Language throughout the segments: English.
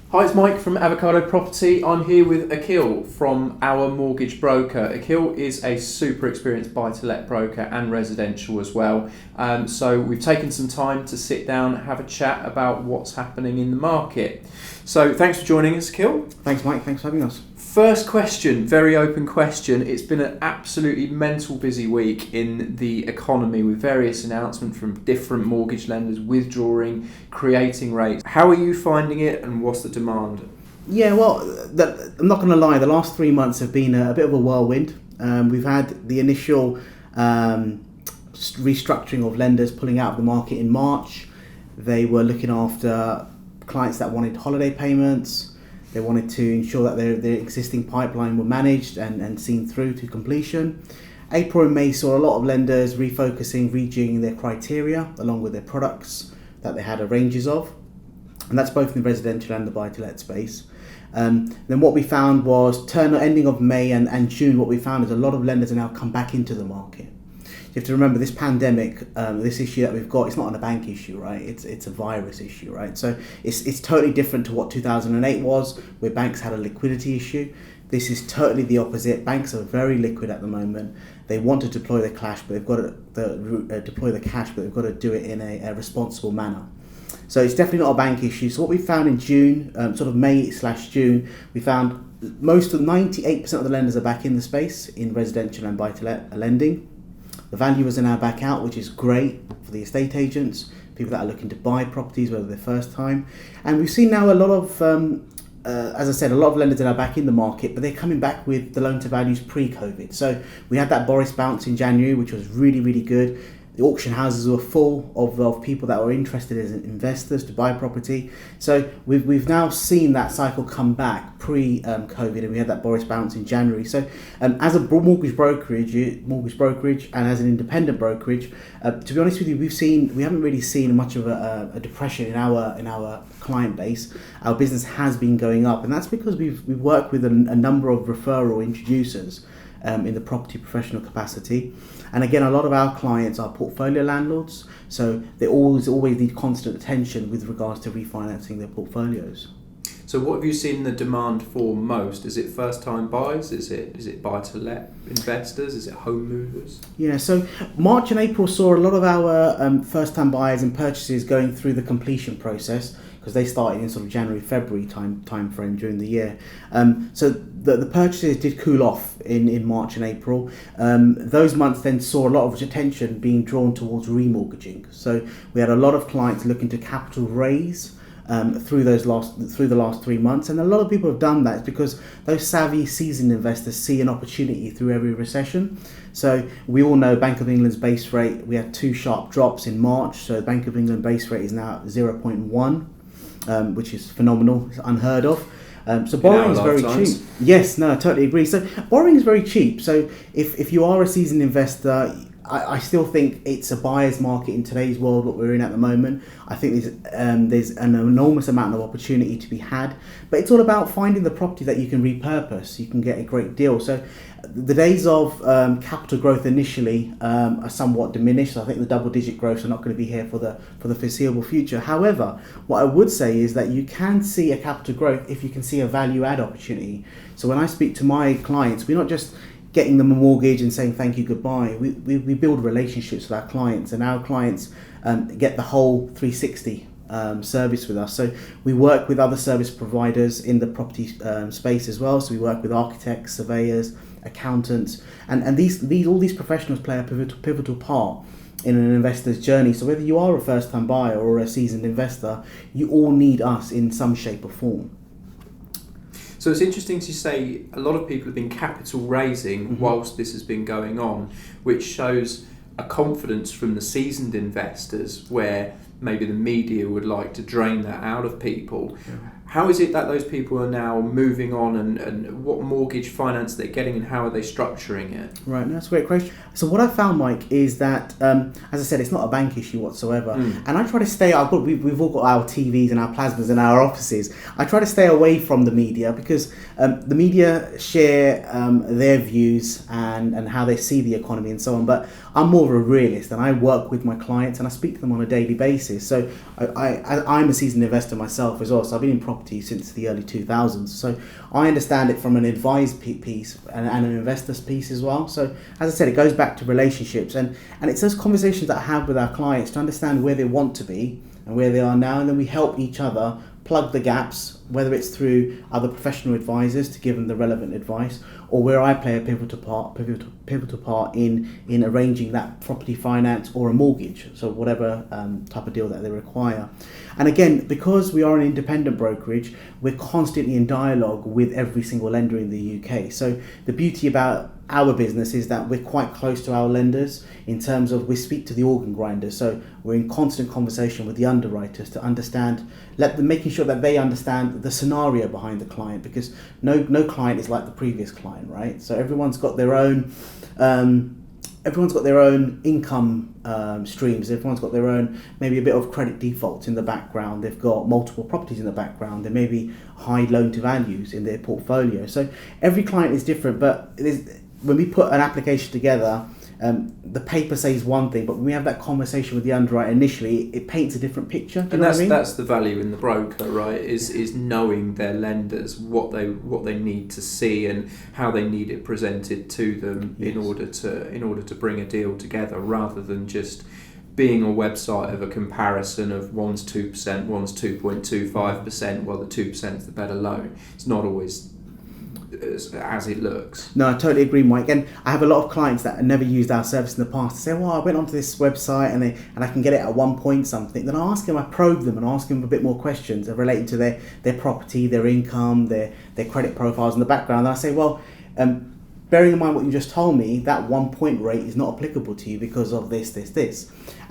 Hi, it's Mike from Avocado Property. I'm here with Akhil from our mortgage broker. Akhil is a super experienced buy-to-let broker and residential as well. So we've taken some time to sit down and have a chat about what's happening in the market. So thanks for joining us, Akhil. Thanks, Mike. Thanks for having us. First question, very open question. It's been an absolutely mental busy week in the economy with various announcements from different mortgage lenders withdrawing, creating rates. How are you finding it and what's the demand? Yeah, well, I'm not going to lie. The last 3 months have been a bit of a whirlwind. We've had the initial restructuring of lenders pulling out of the market in March. They were looking after clients that wanted holiday payments. They wanted to ensure that their existing pipeline were managed and seen through to completion. April and May saw a lot of lenders refocusing, rejigging their criteria along with their products that they had ranges of. And that's both in the residential and the buy-to-let space. Then what we found was ending of May and June, what we found is a lot of lenders are now come back into the market. You have to remember this pandemic, this issue that we've got, it's not a bank issue, right? It's a virus issue, right? So it's totally different to what 2008 was, where banks had a liquidity issue. This is totally the opposite. Banks are very liquid at the moment. They want to deploy the cash, but they've got to do it in a responsible manner. So it's definitely not a bank issue. So what we found in June, sort of May/June, we found most of 98% of the lenders are back in the space in residential and buy-to-let lending. The valuers are now back out, which is great for the estate agents, people that are looking to buy properties, whether they're first time. And we've seen now a lot of, as I said, a lot of lenders are now back in the market, but they're coming back with the loan to values pre-COVID. So we had that Boris bounce in January, which was really, really good. The auction houses were full of people that were interested as investors to buy property. So we've now seen that cycle come back pre-COVID, and we had that Boris bounce in January. So as a mortgage brokerage and as an independent brokerage, to be honest with you, we haven't really seen much of a depression in our client base. Our business has been going up, and that's because we've worked with a number of referral introducers in the property professional capacity. And again, a lot of our clients are portfolio landlords, so they always need constant attention with regards to refinancing their portfolios. So what have you seen the demand for most? Is it first time buyers? Is it buy to let investors? Is it home movers? Yeah, so March and April saw a lot of our first time buyers and purchases going through the completion process, because they started in sort of January, February time frame during the year. So the purchases did cool off in March and April. Those months then saw a lot of attention being drawn towards remortgaging. So we had a lot of clients looking to capital raise through the last 3 months, and a lot of people have done that because those savvy seasoned investors see an opportunity through every recession. So we all know Bank of England's base rate, we had 2 sharp drops in March, so the Bank of England base rate is now 0.1. Which is phenomenal, it's unheard of. So borrowing is very cheap. Yes, no, I totally agree. So borrowing is very cheap. So if you are a seasoned investor, I still think it's a buyer's market in today's world, what we're in at the moment. I think there's an enormous amount of opportunity to be had, but it's all about finding the property that you can repurpose. You can get a great deal. So the days of capital growth initially are somewhat diminished. I think the double-digit growths are not going to be here for the foreseeable future. However, what I would say is that you can see a capital growth if you can see a value-add opportunity. So when I speak to my clients, we're not just getting them a mortgage and saying thank you, goodbye. We build relationships with our clients, and our clients get the whole 360 service with us. So we work with other service providers in the property space as well. So we work with architects, surveyors, accountants, and all these professionals play a pivotal part in an investor's journey. So whether you are a first-time buyer or a seasoned investor, you all need us in some shape or form. So it's interesting to say a lot of people have been capital raising whilst this has been going on, which shows a confidence from the seasoned investors where maybe the media would like to drain that out of people. Yeah. How is it that those people are now moving on, and what mortgage finance they're getting, and how are they structuring it? Right, that's a great question. So what I found, Mike, is that, as I said, it's not a bank issue whatsoever. And I try to stay, we've all got our TVs and our plasmas in our offices. I try to stay away from the media because the media share their views and how they see the economy and so on. But I'm more of a realist, and I work with my clients and I speak to them on a daily basis. So I'm a seasoned investor myself as well. So I've been in property property since the early 2000s. So I understand it from an advised piece and an investor's piece as well. So as I said, it goes back to relationships, and it's those conversations that I have with our clients to understand where they want to be and where they are now, and then we help each other plug the gaps, whether it's through other professional advisors to give them the relevant advice, or where I play a pivotal part in arranging that property finance or a mortgage, so whatever type of deal that they require. And again, because we are an independent brokerage, we're constantly in dialogue with every single lender in the UK. So the beauty about our business is that we're quite close to our lenders in terms of we speak to the organ grinders. So we're in constant conversation with the underwriters to understand, making sure that they understand the scenario behind the client, because no client is like the previous client, right? So everyone's got their own income streams. Everyone's got their own, maybe a bit of credit defaults in the background. They've got multiple properties in the background. There may be high loan to values in their portfolio. So every client is different, but when we put an application together, the paper says one thing, but when we have that conversation with the underwriter initially, it paints a different picture. And that's the value in the broker, right? Is knowing their lenders, what they need to see and how they need it presented to them. Yes. in order to bring a deal together, rather than just being a website of a comparison of one's 2%, one's 2.25%, well, the 2% is the better loan. It's not always as it looks. No, I totally agree, Mike. And I have a lot of clients that have never used our service in the past. They say, well, I went onto this website and I can get it at 1 point something. Then I probe them and ask them a bit more questions relating to their property, their income, their credit profiles in the background. And I say, well, bearing in mind what you just told me, that 1 point rate is not applicable to you because of this.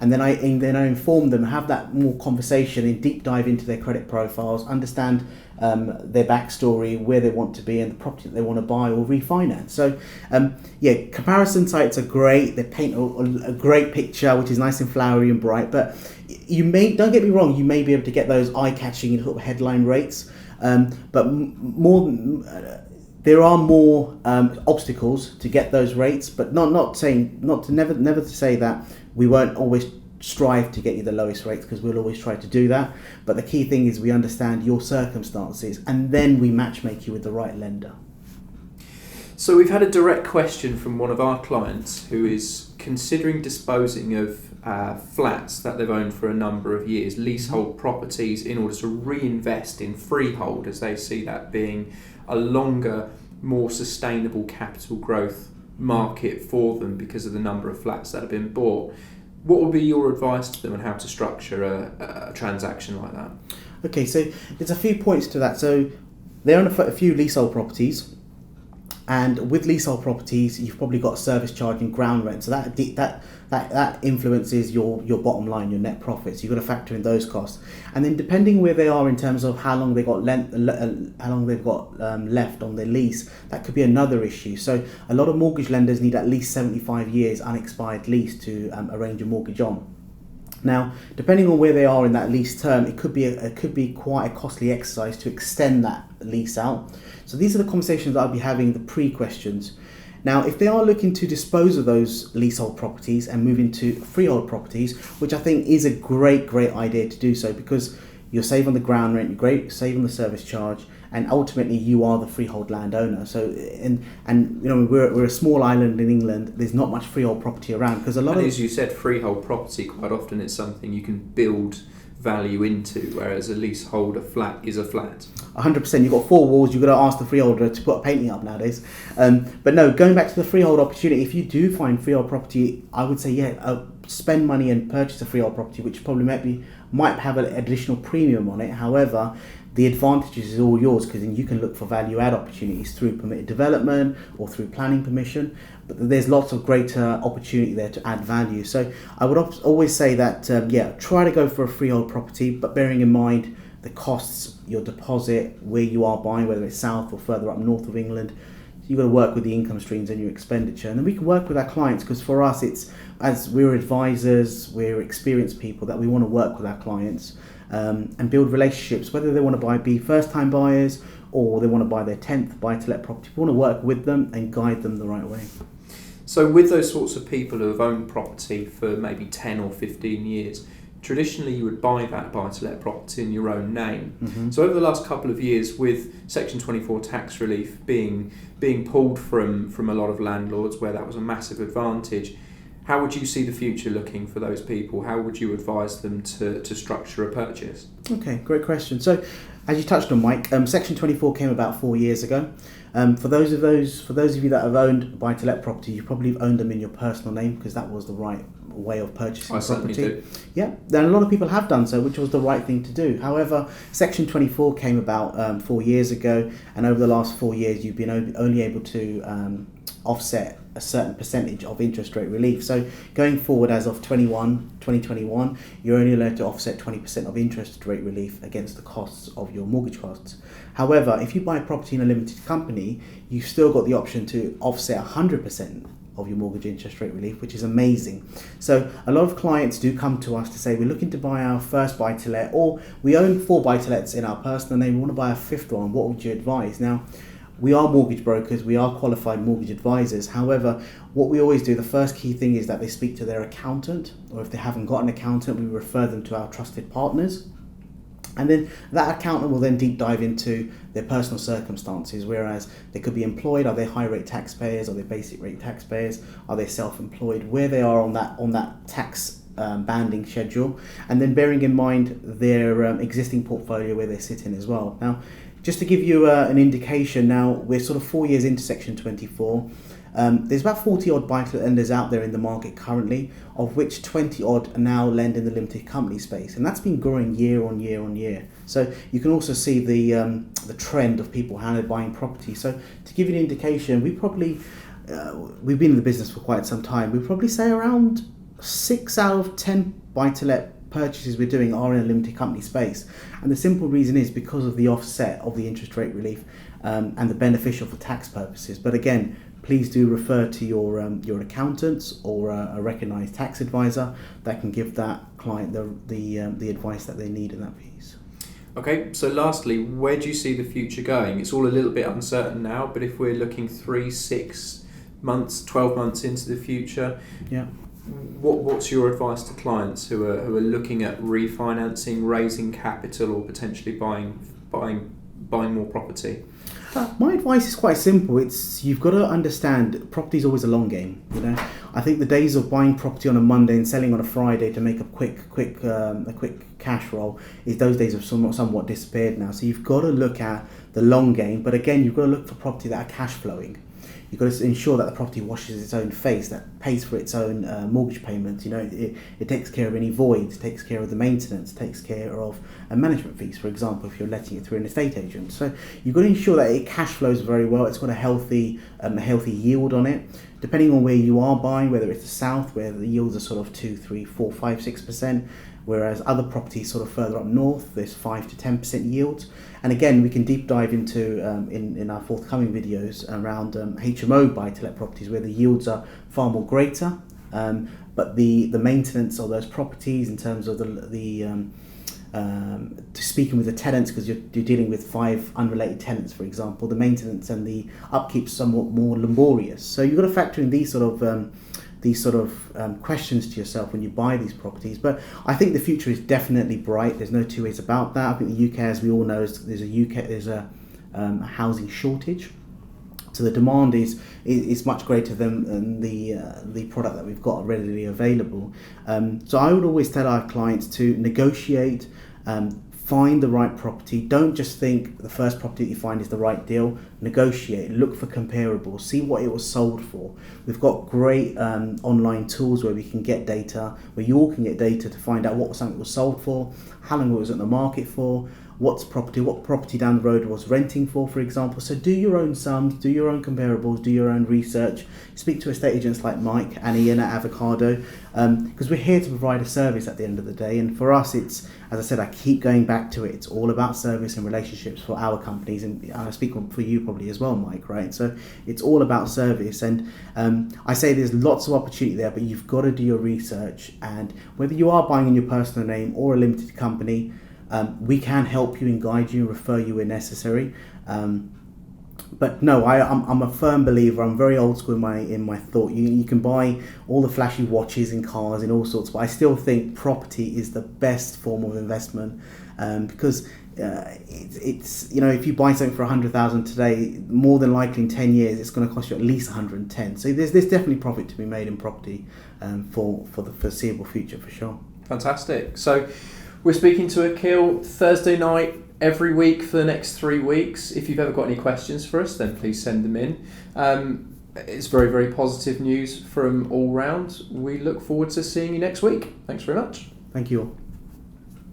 And then I inform them, have that more conversation and deep dive into their credit profiles, understand their backstory, where they want to be, and the property that they want to buy or refinance. So, comparison sites are great. They paint a great picture, which is nice and flowery and bright. But don't get me wrong, you may be able to get those eye-catching sort of headline rates, but there are more obstacles to get those rates. But never to say that we won't always strive to get you the lowest rates, because we'll always try to do that. But the key thing is we understand your circumstances, and then we matchmake you with the right lender. So we've had a direct question from one of our clients who is considering disposing of flats that they've owned for a number of years, leasehold properties, in order to reinvest in freehold, as they see that being a longer, more sustainable capital growth market for them because of the number of flats that have been bought. What would be your advice to them on how to structure a transaction like that? Okay, so there's a few points to that. So they own a few leasehold properties, and with leasehold properties, you've probably got service charge and ground rent. So that influences your bottom line, your net profits. You've got to factor in those costs, and then depending where they are in terms of how long they've got left on their lease, that could be another issue. So a lot of mortgage lenders need at least 75 years unexpired lease to arrange a mortgage on. Now, depending on where they are in that lease term, it could be quite a costly exercise to extend that lease out. So these are the conversations that I'll be having, the pre-questions. Now, if they are looking to dispose of those leasehold properties and move into freehold properties, which I think is a great idea to do so, because you'll save on the ground rent, you save on the service charge, and ultimately you are the freehold landowner. So, and we're a small island in England. There's not much freehold property around because as you said, freehold property quite often is something you can build value into, whereas a leaseholder flat is a flat. 100%. You've got 4 walls. You've got to ask the freeholder to put a painting up nowadays. But no, going back to the freehold opportunity, if you do find freehold property, I would say spend money and purchase a freehold property, which probably might have an additional premium on it. However, the advantages is all yours, because then you can look for value add opportunities through permitted development or through planning permission. But there's lots of greater opportunity there to add value. So I would always say that, try to go for a freehold property, but bearing in mind the costs, your deposit, where you are buying, whether it's south or further up north of England. You've got to work with the income streams and your expenditure. And then we can work with our clients, because for us, it's, as we're advisors, we're experienced people, that we want to work with our clients and build relationships, whether they want to be first-time buyers or they want to buy their 10th buy-to-let property. We want to work with them and guide them the right way. So with those sorts of people who have owned property for maybe 10 or 15 years, traditionally you would buy that buy-to-let property in your own name. Mm-hmm. So over the last couple of years, with Section 24 tax relief being pulled from a lot of landlords where that was a massive advantage, how would you see the future looking for those people? How would you advise them to structure a purchase? Okay, great question. So, as you touched on, Mike, Section 24 came about 4 years ago. For those of you that have owned buy-to-let property, you probably have owned them in your personal name because that was the right way of purchasing property. Do. Yeah, then a lot of people have done so, which was the right thing to do. However, Section 24 came about 4 years ago, and over the last 4 years, you've been only able to offset a certain percentage of interest rate relief. So going forward, as of 2021, you're only allowed to offset 20% of interest rate relief against the costs of your mortgage costs. However, if you buy a property in a limited company, you've still got the option to offset 100% of your mortgage interest rate relief, which is amazing. So a lot of clients do come to us to say, we're looking to buy our first buy-to-let, or we own 4 buy-to-lets in our personal name, we want to buy a 5th one. What would you advise? Now, we are mortgage brokers, we are qualified mortgage advisors. However, what we always do, the first key thing is that they speak to their accountant, or if they haven't got an accountant, we refer them to our trusted partners. And then that accountant will then deep dive into their personal circumstances, whereas they could be employed, are they high rate taxpayers, are they basic rate taxpayers, are they self-employed, where they are on that tax banding schedule, and then bearing in mind their existing portfolio where they sit in as well. Now, just to give you an indication, now we're sort of 4 years into Section 24. There's about 40 odd buy-to-let lenders out there in the market currently, of which 20 odd now lend in the limited company space, and that's been growing year on year on year. So you can also see the trend of people how they're buying property. So to give you an indication, we've been in the business for quite some time. We probably say around 6 out of 10 buy-to-let purchases we're doing are in a limited company space, and the simple reason is because of the offset of the interest rate relief and the beneficial for tax purposes. But again, please do refer to your accountants or a recognised tax advisor that can give that client the advice that they need in that piece. Okay, so lastly, where do you see the future going? It's all a little bit uncertain now, but if we're looking 3, 6 months, 12 months into the future, yeah. What's your advice to clients who are looking at refinancing, raising capital, or potentially buying more property? My advice is quite simple. It's you've got to understand property is always a long game. You know, I think the days of buying property on a Monday and selling on a Friday to make a quick cash roll those days have somewhat disappeared now. So you've got to look at the long game, but again, you've got to look for property that are cash flowing. You've got to ensure that the property washes its own face, that pays for its own mortgage payments. You know, it takes care of any voids, takes care of the maintenance, takes care of management fees, for example, if you're letting it through an estate agent. So you've got to ensure that it cash flows very well. It's got a healthy yield on it. Depending on where you are buying, whether it's the south, where the yields are sort of 2, 3, 4, 5, 6%, whereas other properties sort of further up north, there's 5 to 10% yields. And again, we can deep dive into in our forthcoming videos around HMO buy-to-let properties where the yields are far more greater, but the maintenance of those properties in terms of speaking with the tenants, because you're dealing with 5 unrelated tenants, for example, the maintenance and the upkeep somewhat more laborious. So you've got to factor in these sort of questions to yourself when you buy these properties. But I think the future is definitely bright. There's no two ways about that. I think the UK, as we all know, there's a housing shortage. So the demand is much greater than the product that we've got readily available. So I would always tell our clients to negotiate, find the right property. Don't just think the first property that you find is the right deal. Negotiate, look for comparables, see what it was sold for. We've got great online tools where we can get data, where you all can get data to find out what something was sold for, how long it was in the market for, what property down the road was renting for example. So do your own sums, do your own comparables, do your own research, speak to estate agents like Mike and Ian at Avocado, because we're here to provide a service at the end of the day. And for us, it's, as I said, I keep going back to it, it's all about service and relationships for our companies, and I speak for you probably as well, Mike, right? So it's all about service, and I say there's lots of opportunity there, but you've got to do your research, and whether you are buying in your personal name or a limited company, we can help you and guide you and refer you where necessary. But no, I'm a firm believer. I'm very old school in my thought. You can buy all the flashy watches and cars and all sorts, but I still think property is the best form of investment, because it's if you buy something for 100,000 today, more than likely in 10 years it's going to cost you at least 110. So there's definitely profit to be made in property for the foreseeable future, for sure. Fantastic. So we're speaking to Akhil Thursday night every week for the next 3 weeks. If you've ever got any questions for us, then please send them in. It's very, very positive news from all round. We look forward to seeing you next week. Thanks very much. Thank you all.